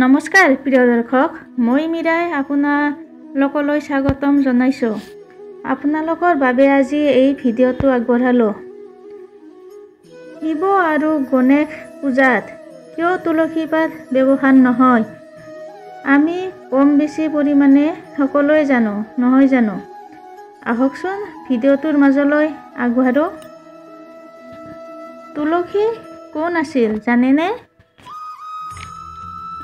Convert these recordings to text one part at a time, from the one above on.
নমস্কাৰ প্ৰিয় দৰ্শক, মই মীৰাই আপোনালোকলৈ স্বাগতম জনাইছোঁ। আপোনালোকৰ বাবে আজি এই ভিডিঅ'টো আগবঢ়ালোঁ। শিৱ আৰু গণেশ পূজাত কিয় তুলসী পাত ব্যৱহাৰ নহয়, আমি কম বেছি পৰিমাণে সকলোৱে জানো, নহয় জানো? আহকচোন ভিডিঅ'টোৰ মাজলৈ আগবাঢ়ো। তুলসী কোন আছিল জানেনে?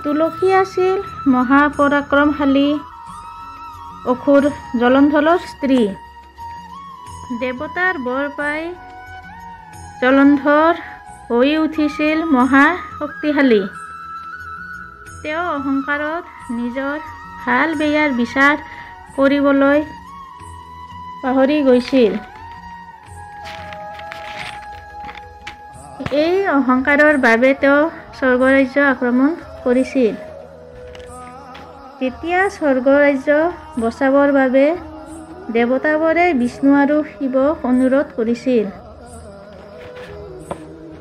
তুলসী আছিল মহাপৰাক্ৰমশালী অসুৰ জলন্ধৰৰ স্ত্ৰী। দেৱতাৰ বৰ পাই জলন্ধৰ হৈ উঠিছিল মহাশক্তিশালী। তেওঁ অহংকাৰত নিজৰ ভাল বেয়াৰ বিচাৰ কৰিবলৈ পাহৰি গৈছিল। এই অহংকাৰৰ বাবে তেওঁ স্বৰ্গৰাজ্য আক্ৰমণ কৰিছিল। তেতিয়া স্বৰ্গৰাজ্য বচাবৰ বাবে দেৱতাবোৰে বিষ্ণু আৰু শিৱক অনুৰোধ কৰিছিল।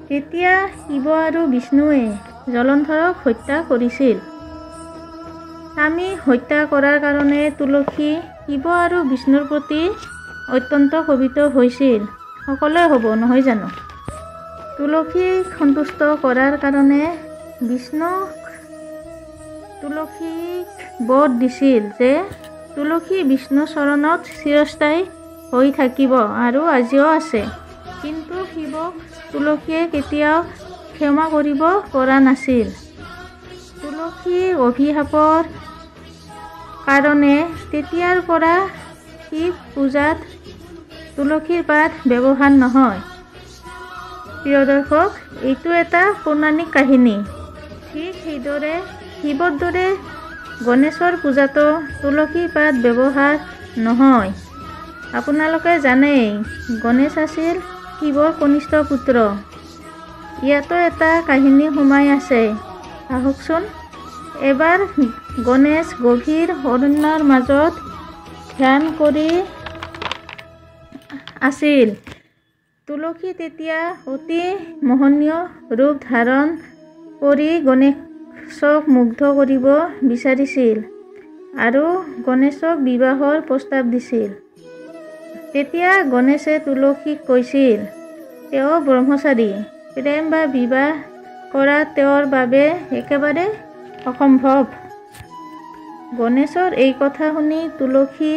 তেতিয়া শিৱ আৰু বিষ্ণুৱে জলন্ধৰক হত্যা কৰিছিল। স্বামী হত্যা কৰাৰ কাৰণে তুলসী শিৱ আৰু বিষ্ণুৰ প্ৰতি অত্যন্ত কোপিত হৈছিল। সকলোৱে হ'ব, নহয় জানো? তুলসীক সন্তুষ্ট কৰাৰ কাৰণে বিষ্ণুক তুলসীক বৰ দিছিল যে তুলসী বিষ্ণু চৰণত চিৰস্থায়ী হৈ থাকিব আৰু আজিও আছে। কিন্তু শিৱক তুলসীয়ে কেতিয়াও ক্ষমা কৰিব পৰা নাছিল। তুলসীৰ অভিশাপৰ কাৰণে তেতিয়াৰ পৰা শিৱ পূজাত তুলসীৰ পাত ব্যৱহাৰ নহয়। প্ৰিয় দৰ্শক, এইটো এটা পৌৰাণিক কাহিনী। ঠিক সেইদৰে শিৱৰ দৰে গণেশৰ পূজাতো তুলসী পাত ব্যৱহাৰ নহয়। আপোনালোকে জানেই, গণেশ আছিল শিৱৰ কনিষ্ঠ পুত্ৰ। ইয়াতো এটা কাহিনী সোমাই আছে। আহকচোন এবাৰ গণেশ গভীৰ অৰণ্যৰ মাজত ধ্যান কৰি আছিল। তুলসী তেতিয়া অতি মোহনীয় ৰূপ ধাৰণ কৰি গণেশক মুগ্ধ কৰিব বিচাৰিছিল আৰু গণেশক বিবাহৰ প্ৰস্তাৱ দিছিল। তেতিয়া গণেশে তুলসীক কৈছিল, তেওঁ ব্ৰহ্মচাৰী, প্ৰেম বা বিবাহ কৰা তেওঁৰ বাবে একেবাৰে অসম্ভৱ। গণেশৰ এই কথা শুনি তুলসী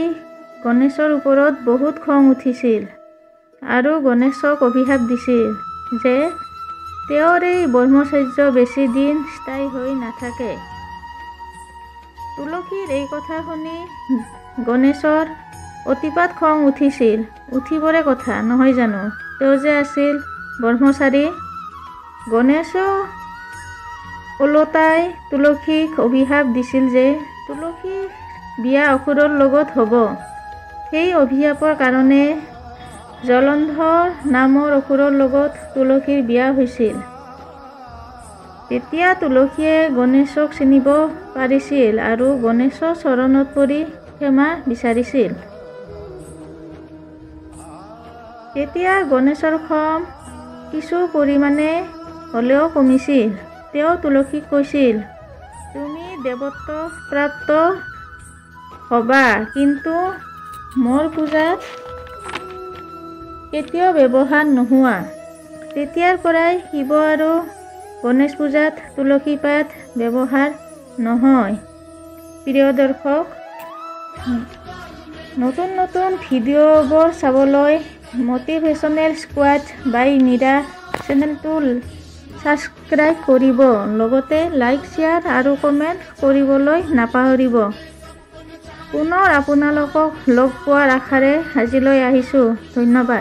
গণেশৰ ওপৰত বহুত খং উঠিছিল আৰু গণেশক অভিশাপ দিছিল যে তেওঁৰ এই ব্ৰহ্মচৰ্য বেছি দিন স্থায়ী হৈ নাথাকে। তুলসীৰ এই কথা শুনি গণেশৰ অতিপাত খং উঠিছিল। উঠিবৰে কথা, নহয় জানো? তেওঁ যে আছিল ব্ৰহ্মচাৰী। গণেশে ওলোটাই তুলসীক অভিশাপ দিছিল যে তুলসীৰ বিয়া অসুৰৰ লগত হ'ব। সেই অভিশাপৰ কাৰণে জলন্ধৰ নামৰ অসুৰৰ লগত তুলসীৰ বিয়া হৈছিল। তেতিয়া তুলসীয়ে গণেশক চিনিব পাৰিছিল আৰু গণেশৰ চৰণত পৰি ক্ষমা বিচাৰিছিল। তেতিয়া গণেশৰ খং কিছু পৰিমাণে হ'লেও কমিছিল। তেওঁ তুলসীক কৈছিল, তুমি দেৱত্ব প্ৰাপ্ত হ'বা, কিন্তু মোৰ পূজাত কেতিয়াও ব্যৱহাৰ নোহোৱা। তেতিয়াৰ পৰাই শিৱ আৰু গণেশ পূজাত তুলসী পাত ব্যৱহাৰ নহয়। প্ৰিয় দৰ্শক, নতুন নতুন ভিডিঅ'বোৰ চাবলৈ মটিভেশ্যনেল স্কোৱাড বাই মীৰা চেনেলটো ছাবস্ক্ৰাইব কৰিব। লগতে লাইক, শ্বেয়াৰ আৰু কমেণ্ট কৰিবলৈ নাপাহৰিব। পুনৰ আপোনালোকক লগ পোৱাৰ আশাৰে আজিলৈ আহিছোঁ। ধন্যবাদ।